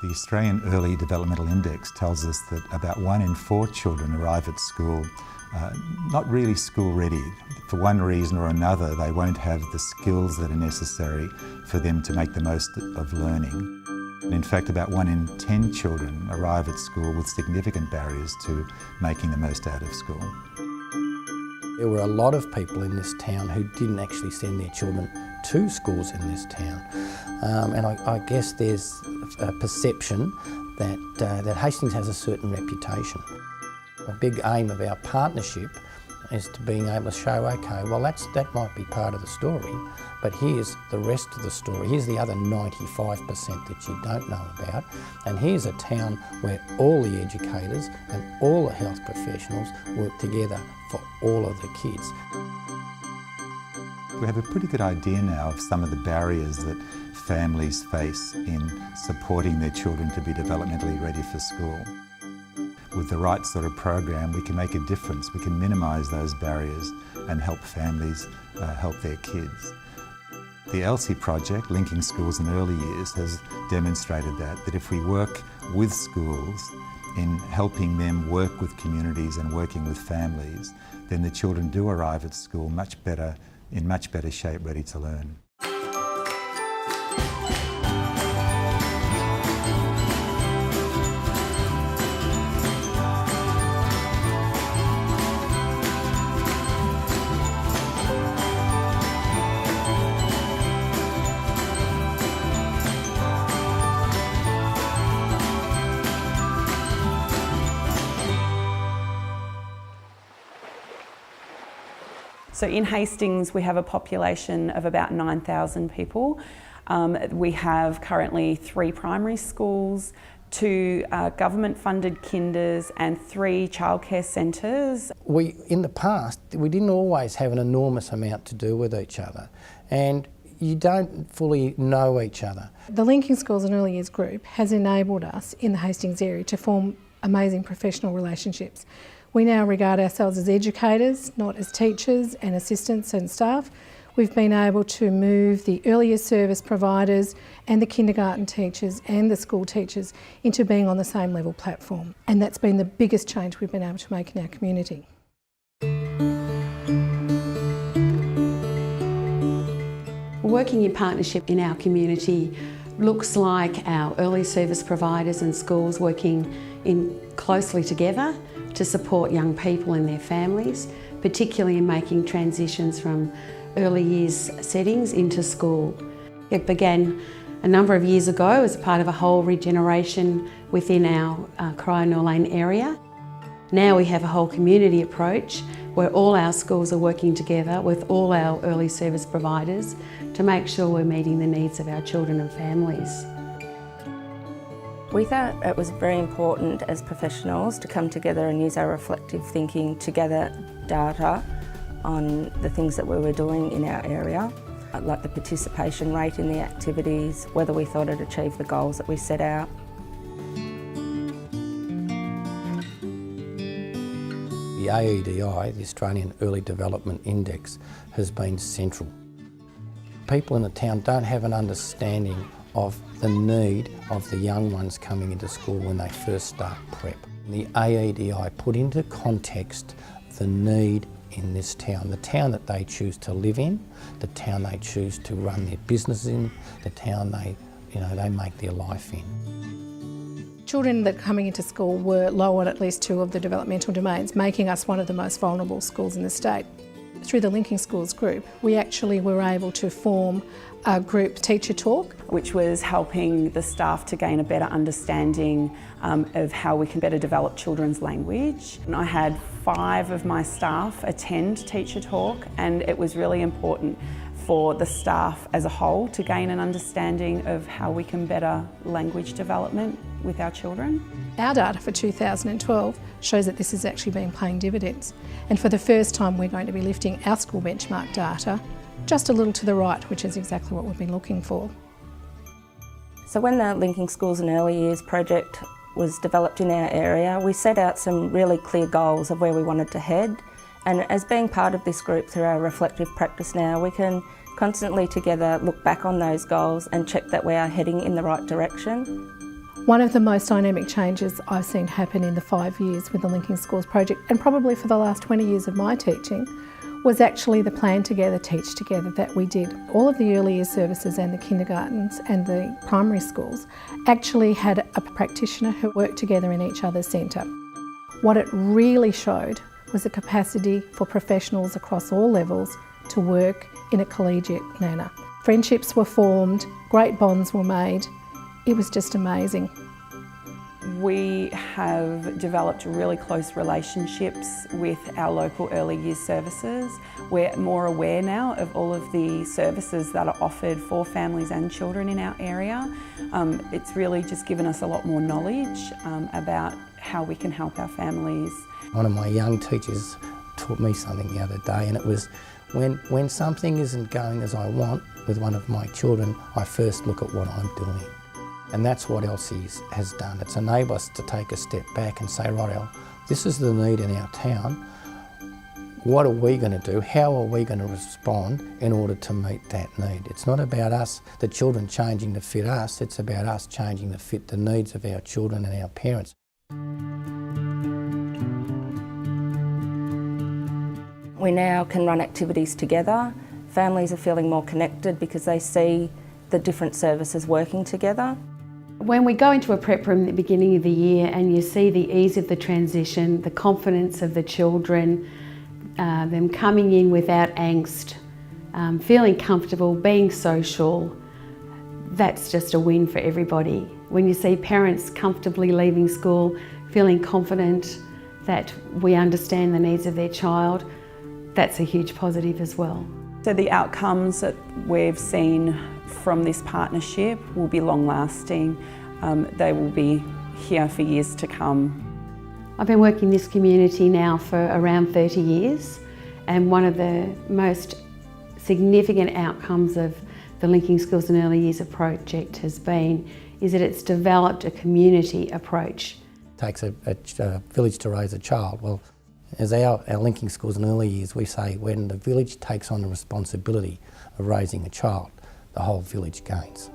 The Australian Early Developmental Index tells us that about 1 in 4 children arrive at school not really school ready. For one reason or another, they won't have the skills that are necessary for them to make the most of learning. And in fact, about 1 in 10 children arrive at school with significant barriers to making the most out of school. There were a lot of people in this town who didn't actually send their children to schools in this town. And I guess there's a perception that Hastings has a certain reputation. A big aim of our partnership is to being able to show, okay, well that might be part of the story, but here's the rest of the story. Here's the other 95% that you don't know about, and here's a town where all the educators and all the health professionals work together for all of the kids. We have a pretty good idea now of some of the barriers that families face in supporting their children to be developmentally ready for school. With the right sort of program, we can make a difference. We can minimise those barriers and help families help their kids. The LSEY project, Linking Schools in Early Years, has demonstrated that if we work with schools in helping them work with communities and working with families, then the children do arrive at school in much better shape, ready to learn. So in Hastings, we have a population of about 9,000 people. We have currently 3 primary schools, 2 government-funded kinders and 3 childcare centres. In the past, we didn't always have an enormous amount to do with each other, and you don't fully know each other. The Linking Schools and Early Years group has enabled us in the Hastings area to form amazing professional relationships. We now regard ourselves as educators, not as teachers and assistants and staff. We've been able to move the early years service providers and the kindergarten teachers and the school teachers into being on the same level platform. And that's been the biggest change we've been able to make in our community. Working in partnership in our community looks like our early service providers and schools working closely together to support young people and their families, particularly in making transitions from early years settings into school. It began a number of years ago as part of a whole regeneration within our Croydon Lane area. Now we have a whole community approach where all our schools are working together with all our early service providers to make sure we're meeting the needs of our children and families. We thought it was very important as professionals to come together and use our reflective thinking to gather data on the things that we were doing in our area, like the participation rate in the activities, whether we thought it achieved the goals that we set out. The AEDI, the Australian Early Development Index, has been central. People in the town don't have an understanding of the need of the young ones coming into school when they first start prep. The AEDI put into context the need in this town, the town that they choose to live in, the town they choose to run their business in, the town they make their life in. Children that are coming into school were low on at least 2 of the developmental domains, making us one of the most vulnerable schools in the state. Through the Linking Schools group, we actually were able to form a group teacher talk, which was helping the staff to gain a better understanding of how we can better develop children's language. And I had 5 of my staff attend teacher talk, and it was really important for the staff as a whole to gain an understanding of how we can better language development with our children. Our data for 2012 shows that this has actually been paying dividends, and for the first time we're going to be lifting our school benchmark data just a little to the right, which is exactly what we've been looking for. So when the Linking Schools and Early Years project was developed in our area, we set out some really clear goals of where we wanted to head. And as being part of this group through our reflective practice now, we can constantly together look back on those goals and check that we are heading in the right direction. One of the most dynamic changes I've seen happen in the 5 years with the Linking Schools project, and probably for the last 20 years of my teaching, was actually the Plan Together, Teach Together that we did. All of the early years services and the kindergartens and the primary schools actually had a practitioner who worked together in each other's centre. What it really showed was the capacity for professionals across all levels to work in a collegiate manner. Friendships were formed, great bonds were made. It was just amazing. We have developed really close relationships with our local early years services. We're more aware now of all of the services that are offered for families and children in our area. It's really just given us a lot more knowledge about how we can help our families. One of my young teachers taught me something the other day, and it was when something isn't going as I want with one of my children, I first look at what I'm doing. And that's what LSEY has done. It's enabled us to take a step back and say, right, this is the need in our town. What are we going to do? How are we going to respond in order to meet that need? It's not about us, the children changing to fit us, it's about us changing to fit the needs of our children and our parents. We now can run activities together. Families are feeling more connected because they see the different services working together. When we go into a prep room at the beginning of the year and you see the ease of the transition, the confidence of the children, them coming in without angst, feeling comfortable, being social, that's just a win for everybody. When you see parents comfortably leaving school, feeling confident that we understand the needs of their child, that's a huge positive as well. So the outcomes that we've seen from this partnership will be long lasting. They will be here for years to come. I've been working in this community now for around 30 years, and one of the most significant outcomes of the Linking Schools and Early Years project is that it's developed a community approach. It takes a village to raise a child. Well, as our Linking Schools and Early Years, we say when the village takes on the responsibility of raising a child, the whole village gains.